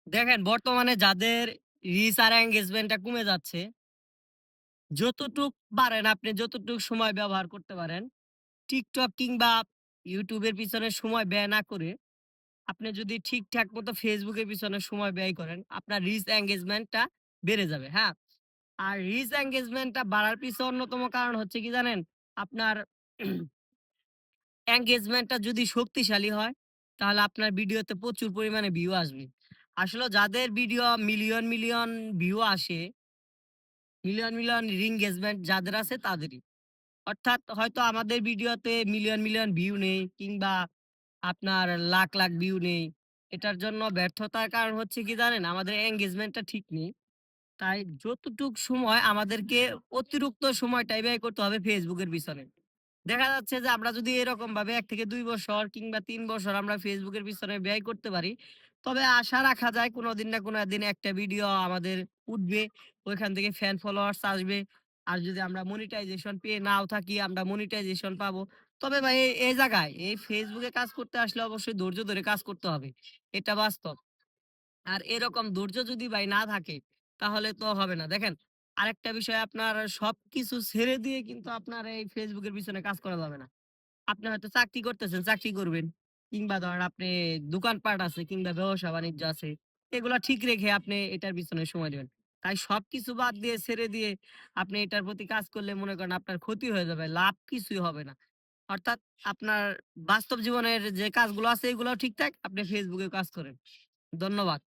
দেখেন বর্তমানে যাদের রিচ আর এনগেজমেন্টটা কমে যাচ্ছে, যতটুক পারেন আপনি যতটুক সময় ব্যবহার করতে পারেন, TikTok কিংবা YouTube এর পিছনে সময় ব্যয় না করে, আপনি যদি ঠিকঠাক মতো Facebook এর পিছনে সময় ব্যয় করেন, আপনার রিচ এনগেজমেন্টটা বেড়ে যাবে, হ্যাঁ? আর রিচ এনগেজমেন্টটা বাড়ার পিছে অন্যতম কারণ হচ্ছে কি জানেন? আপনার এনগেজমেন্টটা যদি শক্তিশালী হয়, তাহলে আপনার ভিডিওতে প্রচুর পরিমাণে ভিউ আসবে। আসলে যাদের ভিডিও মিলিয়ন ভিউ আসে, মিলিয়ন রিংগেজমেন্ট যাদের আছে তাদেরই। অর্থাৎ হয়তো আমাদের ভিডিওতে মিলিয়ন ভিউ নেই কিংবা আপনার লাখ ভিউ নেই। এটার জন্য ব্যর্থতার কারণ হচ্ছে কি জানেন? আমাদের এনগেজমেন্টটা ঠিক নেই। তাই যতটুক সময় আমাদেরকে অতিরিক্ত সময়টাই ব্যয় করতে হবে Facebook এর পিছনে। দেখা যাচ্ছে যে আমরা যদি এরকমভাবে ১ থেকে ২ বছর কিংবা ৩ বছর আমরা Facebook এর পিছনে ব্যয় করতে পারি, তবে আশা রাখা যায় কোনদিন না কোনদিন একটা ভিডিও আমাদের উঠবে। ওইখান থেকে ফ্যান ফলোয়ার্স আসবে। আর যদি আমরা মনিটাইজেশন পেয়ে নাও থাকি, আমরা মনিটাইজেশন পাবো। তবে ভাই এই জায়গায় এই Facebook এ কাজ করতে আসলে অবশ্যই ধৈর্য ধরে কাজ করতে হবে। এটা বাস্তব। আর এরকম ধৈর্য যদি ভাই না থাকে, তাহলে তো হবে না। দেখেন, আরেকটা বিষয় আপনার সবকিছু ছেড়ে দিয়ে কিন্তু আপনার এই Facebook এর পিছনে কাজ করা যাবে না। আপনি হয়তো চাকরি করতেছেন, চাকরি করবেন। কিংবা ধরেন আপনি দোকানপাট আছে কিংবা ব্যবসা-বাণিজ্য আছে। এগুলা ঠিক রেখে আপনি এটার পিছনে সময় দিবেন। তাই সবকিছু বাদ দিয়ে ছেড়ে দিয়ে আপনি এটার প্রতি কাজ করলে মনে করেন আপনার ক্ষতি হয়ে যাবে। লাভ কিছুই হবে না। অর্থাৎ আপনার বাস্তব জীবনের যে কাজগুলো আছে এগুলাও ঠিকঠাক, আপনি Facebook এ কাজ করেন। ধন্যবাদ।